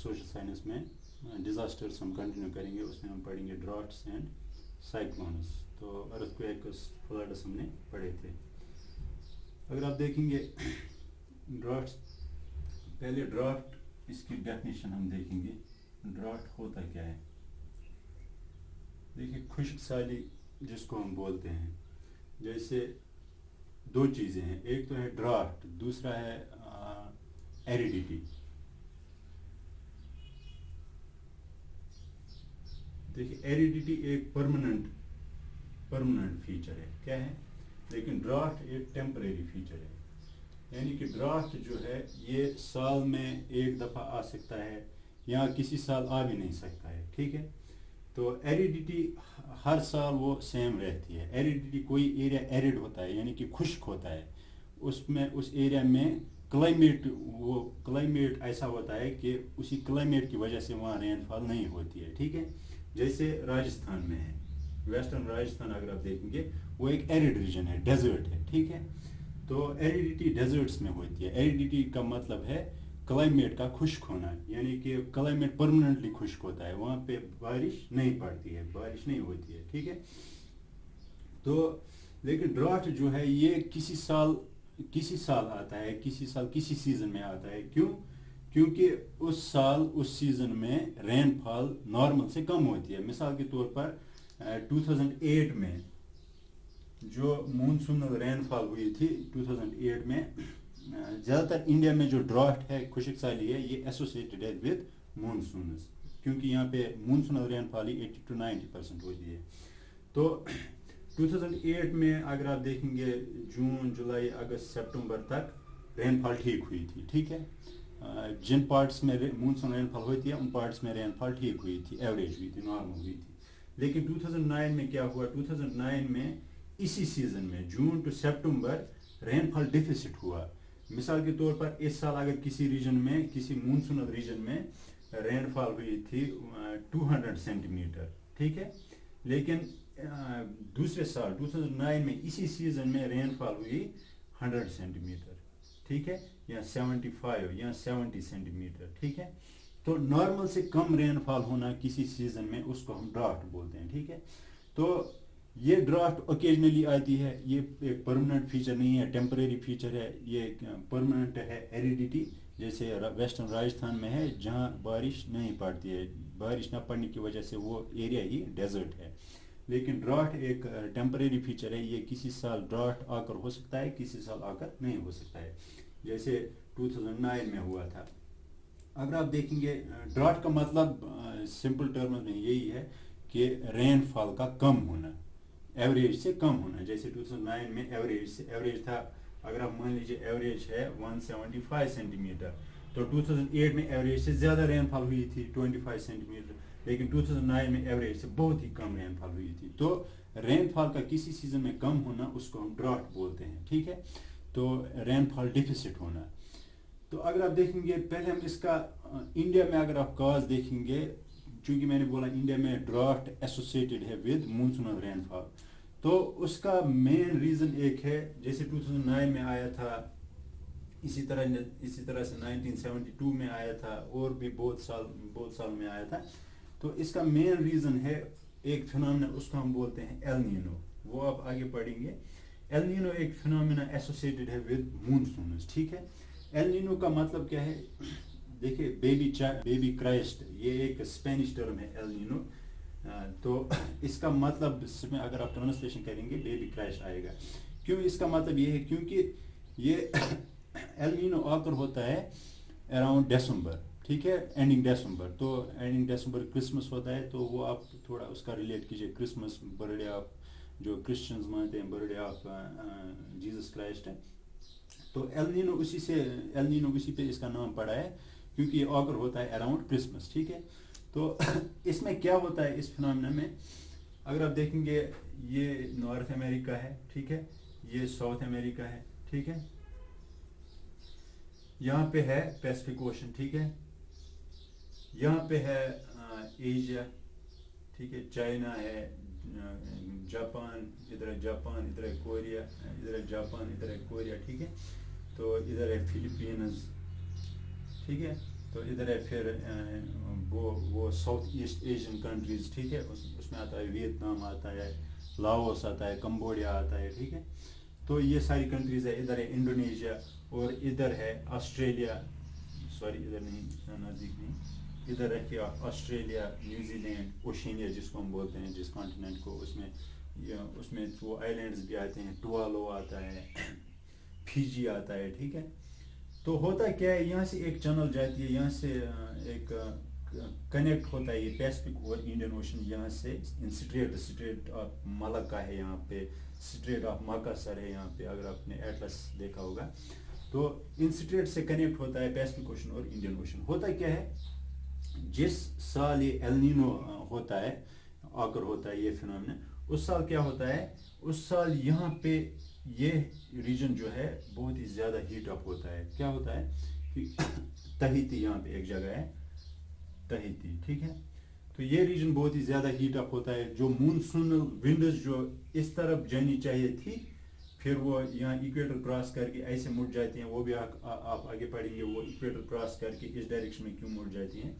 Social science में disasters हम continue करेंगे, उसमें हम पढ़ेंगे ड्राफ्ट्स एंड साइक्लोन्स। तो अर्थक्वेक्स, फ्लड्स हमने पढ़े थे। अगर आप देखेंगे ड्राफ्ट्स, पहले ड्राफ्ट इसकी डेफिनेशन हम देखेंगे, ड्राफ्ट होता क्या है। देखिए खुश्क साली जिसको हम बोलते हैं, जैसे दो चीज़ें हैं, एक तो है ड्राफ्ट, दूसरा है एरिडिटी। देखिए एरिडिटी एक परमानेंट फीचर है, क्या है, लेकिन ड्राफ्ट एक टेम्परेरी फीचर है। यानी कि ड्राफ्ट जो है ये साल में एक दफ़ा आ सकता है या किसी साल आ भी नहीं सकता है, ठीक है। तो एरिडिटी हर साल वो सेम रहती है। एरिडिटी कोई एरिया एरिड होता है यानी कि खुश्क होता है, उसमें उस एरिया में क्लाइमेट ऐसा होता है कि उसी क्लाइमेट की वजह से वहाँ रेनफॉल नहीं होती है, ठीक है। जैसे राजस्थान में है, वेस्टर्न राजस्थान अगर आप देखेंगे वो एक एरिड रीजन है, डेजर्ट है, ठीक है। तो एरिडिटी डेजर्ट्स में होती है। एरिडिटी का मतलब है क्लाइमेट का खुश्क होना, यानी कि क्लाइमेट परमानेंटली खुश्क होता है, वहाँ पे बारिश नहीं पड़ती है, बारिश नहीं होती है, ठीक है। तो लेकिन ड्राफ्ट जो है ये किसी साल आता है, किसी साल किसी सीजन में आता है। क्यों? क्योंकि उस साल उस सीजन में रेनफॉल नॉर्मल से कम होती है। मिसाल के तौर पर 2008 में जो मानसूनल रेनफॉल हुई थी 2008 में, ज़्यादातर इंडिया में जो ड्राफ्ट है, खुश्क साली है, ये एसोसिएटेड है विद मानसून्स, क्योंकि यहाँ पे मानसूनल रेनफॉल ही 80 to 90% होती है। तो 2008 में अगर आप देखेंगे जून, जुलाई, अगस्त, सितंबर तक रेनफॉल ठीक हुई थी, ठीक है। जिन पार्ट्स में मानसून रेनफॉल होती है उन पार्ट्स में रेनफॉल ठीक हुई थी, एवरेज हुई थी, नॉर्मल हुई थी। लेकिन 2009 में क्या हुआ, 2009 में इसी सीजन में जून टू सितंबर रेनफॉल डिफिसिट हुआ। मिसाल के तौर पर इस साल अगर किसी रीजन में, किसी मानसूनल रीजन में रेनफॉल हुई थी 200 सेंटीमीटर, ठीक है। लेकिन दूसरे साल 2009 में इसी सीजन में रेनफॉल हुई 100 सेंटीमीटर, ठीक है, या 75 या 70 सेंटीमीटर, ठीक है। तो नॉर्मल से कम रेनफॉल होना किसी सीजन में, उसको हम ड्राफ्ट बोलते हैं, ठीक है। तो ये ड्राफ्ट ओकेजनली आती है, ये एक परमानेंट फीचर नहीं है, टेम्परेरी फीचर है। ये परमानेंट है एरिडिटी, जैसे वेस्टर्न राजस्थान में है जहाँ बारिश नहीं पड़ती है, बारिश ना पड़ने की वजह से वो एरिया ही डेजर्ट है। लेकिन ड्राफ्ट एक टेम्परेरी फीचर है, ये किसी साल ड्राफ्ट आकर हो सकता है, किसी साल आकर नहीं हो सकता है, जैसे 2009 में हुआ था। अगर आप देखेंगे ड्राफ्ट का मतलब सिंपल टर्म्स में यही है कि रेनफॉल का कम होना, एवरेज से कम होना। जैसे 2009 में एवरेज था, अगर आप मान लीजिए एवरेज है 175 सेंटीमीटर, तो 2008 में एवरेज से ज़्यादा रेनफॉल हुई थी 25 सेंटीमीटर, लेकिन 2009 में एवरेज से बहुत ही कम रेनफॉल हुई थी। तो रेनफॉल का किसी सीजन में कम होना उसको हम ड्राफ्ट बोलते हैं, ठीक है। तो रेनफॉल डिफिसिट होना। तो अगर आप देखेंगे पहले हम इसका इंडिया में अगर आप काज देखेंगे, चूँकि मैंने बोला इंडिया में ड्राफ्ट एसोसिएटेड है विद मानसूनल रेनफॉल, तो उसका मेन रीज़न एक है, जैसे 2009 में आया था, इसी तरह से 1972 में आया था, और भी बहुत साल में आया था। तो इसका मेन रीज़न है एक फिनोमेना, उसको हम बोलते हैं एल नीनो, वो आप आगे पढ़ेंगे। एल नीनो एक फिनोमेना एसोसिएटेड है विद मानसून्स, ठीक है। एल नीनो का मतलब क्या है, देखिए बेबी क्राइस्ट, ये एक स्पेनिश टर्म है एल नीनो। तो इसका मतलब इसमें अगर आप ट्रांसलेशन करेंगे बेबी क्राइस्ट आएगा। क्यों? इसका मतलब ये है क्योंकि ये एल नीनो आकर होता है अराउंड दिसंबर, ठीक है, एंडिंग दिसंबर। तो एंडिंग दिसंबर क्रिसमस होता है, तो वो आप थोड़ा उसका रिलेट कीजिए, क्रिसमस, बर्थडे ऑफ जो क्रिश्चियंस मानते हैं, बर्थडे ऑफ जीसस क्राइस्ट है। तो एल नीनो उसी पे इसका नाम पड़ा है, क्योंकि ये ऑकर होता है अराउंड क्रिसमस, ठीक है। तो इसमें क्या होता है इस फिनोमेना में, अगर आप देखेंगे ये नॉर्थ अमेरिका है, ठीक है, ये साउथ अमेरिका है, ठीक है, यहाँ पे है पैसिफिक ओशन, ठीक है, यहाँ पे है एशिया, ठीक है, चाइना है, जापान, इधर है कोरिया, इधर है जापान, इधर है कोरिया, ठीक है। तो इधर है फिलीपींस, ठीक है, तो इधर है फिर वो साउथ ईस्ट एशियन कंट्रीज, ठीक है, उसमें आता है वियतनाम आता है, लाओस आता है, कंबोडिया आता है, ठीक है। तो ये सारी कंट्रीज है। इधर है इंडोनेशिया और इधर है ऑस्ट्रेलिया, सॉरी इधर नहीं, नज़दीक नहीं, इधर है क्या ऑस्ट्रेलिया, न्यूजीलैंड, ओशिनिया जिसको हम बोलते हैं, जिस कॉन्टिनेंट को, उसमें वो आइलैंड्स भी आते हैं, टुवालो आता है, फिजी आता है, ठीक है। तो होता क्या है, यहाँ से एक चैनल जाती है, यहाँ से एक कनेक्ट होता है ये पैसिफिक और इंडियन ओशन, यहाँ से स्ट्रेट ऑफ मलक्का है, यहाँ पे स्ट्रेट ऑफ माकासर है यहाँ पे, अगर आपने एटलस देखा होगा। तो इन स्ट्रेट से कनेक्ट होता है पैसिफिक ओशन और इंडियन ओशन। होता क्या है, जिस साल ये एल नीनो होता है, आकर होता है ये फिनोमेना, उस साल क्या होता है, उस साल यहाँ पे ये रीजन जो है बहुत ही ज़्यादा हीट अप होता है। क्या होता है कि तहीती, यहाँ पे एक जगह है तहीती, ठीक है। तो ये रीजन बहुत ही ज़्यादा हीट अप होता है। जो मूनसूनल विंड्स जो इस तरफ जानी चाहिए थी, फिर वो यहाँ इक्वेटर क्रॉस करके ऐसे मुड़ जाती हैं, वो भी आप आगे पढ़ेंगे, वो इक्वेटर क्रॉस करके इस डायरेक्शन में क्यों मुड़ जाती हैं,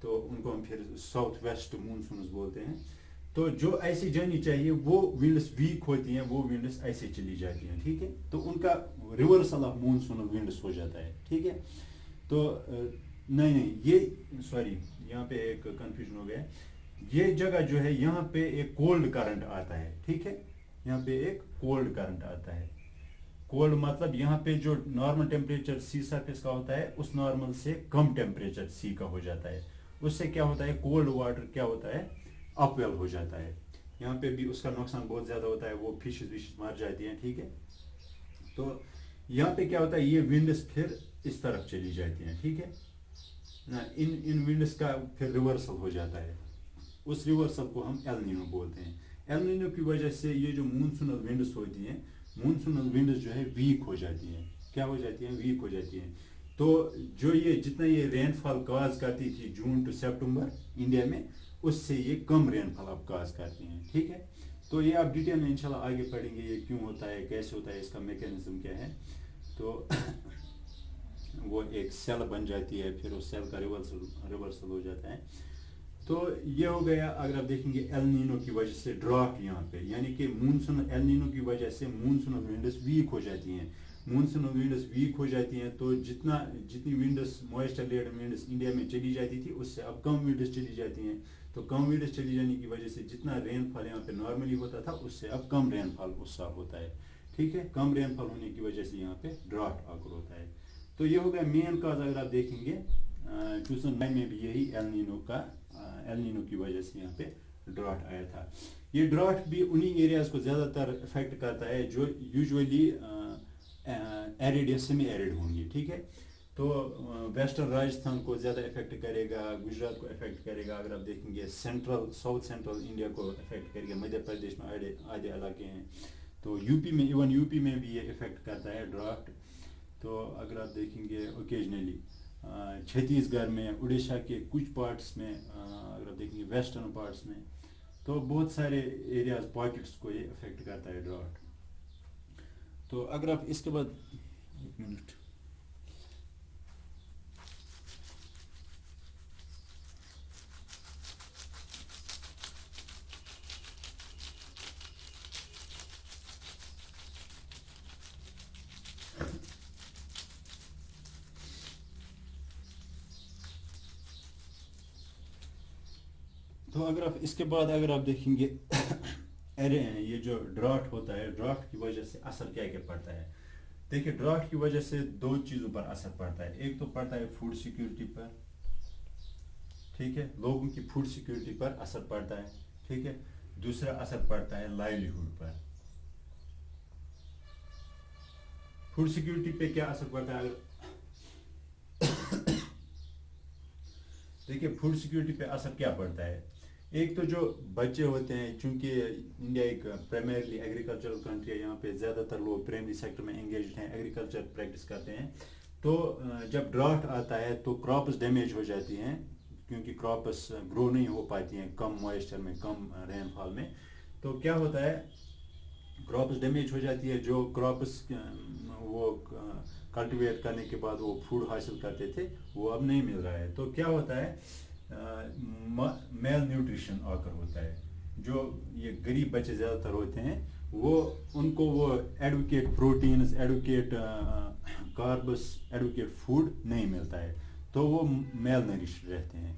तो उनको हम फिर साउथ वेस्ट मूनसून्स बोलते हैं। तो जो ऐसी जानी चाहिए वो विंड्स वीक होती हैं, वो विंड्स ऐसे चली जाती हैं, ठीक है। तो उनका रिवर्सल ऑफ मूनसूनल विंड्स हो जाता है, ठीक है। तो नहीं ये सॉरी, यहाँ पे एक कंफ्यूजन हो गया। ये जगह जो है, यहाँ पे एक कोल्ड करंट आता है, ठीक है, यहाँ पे एक कोल्ड करंट आता है। कोल्ड मतलब यहाँ पे जो नॉर्मल टेम्परेचर सी सरफेस का होता है, उस नॉर्मल से कम टेम्परेचर सी का हो जाता है। उससे क्या होता है, कोल्ड वाटर क्या होता है, अपवेल हो जाता है। यहाँ पे भी उसका नुकसान बहुत ज़्यादा होता है, वो फिशेस विशेस मर जाती हैं, ठीक है। तो यहाँ पे क्या होता है, ये विंड्स फिर इस तरफ चली जाती हैं, ठीक है ना। इन विंड्स का फिर रिवर्सल हो जाता है, उस रिवर्सल को हम एल नीनो बोलते हैं। एल नीनो की वजह से ये जो मूनसूनल विंड्स होती हैं, मूनसूनल विंड्स जो है वीक हो जाती हैं। क्या हो जाती हैं, वीक हो जाती हैं। तो जो ये जितना ये रेनफॉल काज करती थी जून टू सितंबर इंडिया में, उससे ये कम रेनफॉल अब काज करती हैं, ठीक है। तो ये आप डिटेल में इंशाल्लाह आगे पढ़ेंगे, ये क्यों होता है, कैसे होता है, इसका मैकेनिज्म क्या है। तो वो एक सेल बन जाती है, फिर उस सेल का रिवर्सल हो जाता है। तो ये हो गया। अगर आप देखेंगे एल नीनो की वजह से ड्रॉट यहाँ पे, यानी कि मूनसून, एल नीनो की वजह से मूनसूनल विंड्स वीक हो जाती हैं। मूनसूनल विंड्स वीक हो जाती हैं, तो जितनी winds moisture laden winds India में चली जाती थी, उससे अब कम विंड्स चली जाती हैं। तो कम विंड्स चली जाने की वजह से जितना रेनफॉल यहाँ पे नॉर्मली होता था, उससे अब कम रेनफॉल उस साल होता है, ठीक है। कम रेनफॉल होने की वजह से यहाँ पे ड्रॉट आकर होता है। तो ये हो गया मेन काज। अगर आप देखेंगे 2009 में भी यही एल नीनो की वजह से यहाँ पे ड्रॉट आया था। ये ड्रॉट भी उन्हीं एरियाज को ज़्यादातर इफेक्ट करता है जो यूजुअली एरिड या सेमी एरिड होंगी, ठीक है। तो वेस्टर्न राजस्थान को ज़्यादा इफेक्ट करेगा, गुजरात को इफेक्ट करेगा। अगर आप देखेंगे साउथ सेंट्रल इंडिया को इफेक्ट करेगा, मध्य प्रदेश में आधे इलाके हैं। तो यूपी में, इवन यूपी में भी ये इफेक्ट करता है ड्रॉट। तो अगर आप देखेंगे ओकेजनली छत्तीसगढ़ में, उड़ीसा के कुछ पार्ट्स में, अगर आप देखेंगे वेस्टर्न पार्ट्स में, तो बहुत सारे एरियाज पॉकेट्स को ये इफेक्ट करता है ड्रॉट। तो अगर आप इसके बाद एक मिनट, तो अगर आप इसके बाद अगर आप देखेंगे अरे ये जो ड्रॉट होता है, ड्रॉट की वजह से असर क्या क्या पड़ता है। देखिए, ड्रॉट की वजह से दो चीज़ों पर असर पड़ता है। एक तो पड़ता है फूड सिक्योरिटी पर, ठीक है, लोगों की फूड सिक्योरिटी पर असर पड़ता है, ठीक है। दूसरा असर पड़ता है लाइवलीहुड पर। फूड सिक्योरिटी पे क्या असर पड़ता है, देखिए फूड सिक्योरिटी पे असर क्या पड़ता है। एक तो जो बच्चे होते हैं, चूंकि इंडिया एक प्राइमरीली एग्रीकल्चरल कंट्री है, यहाँ पे ज़्यादातर लोग प्राइमरी सेक्टर में एंगेज हैं, एग्रीकल्चर प्रैक्टिस करते हैं। तो जब ड्राउट आता है तो क्रॉप्स डैमेज हो जाती हैं, क्योंकि क्रॉप्स ग्रो नहीं हो पाती हैं कम मॉइस्चर में, कम रेनफॉल में। तो क्या होता है, क्रॉप्स डैमेज हो जाती है। जो क्रॉप्स वो कल्टिवेट करने के बाद वो फूड हासिल करते थे, वो अब नहीं मिल रहा है। तो क्या होता है, मेल न्यूट्रिशन आकर होता है। जो ये गरीब बच्चे ज़्यादातर होते हैं, वो उनको वो advocate proteins, advocate carbs, advocate food नहीं मिलता है, तो वो मेल नरिश रहते हैं।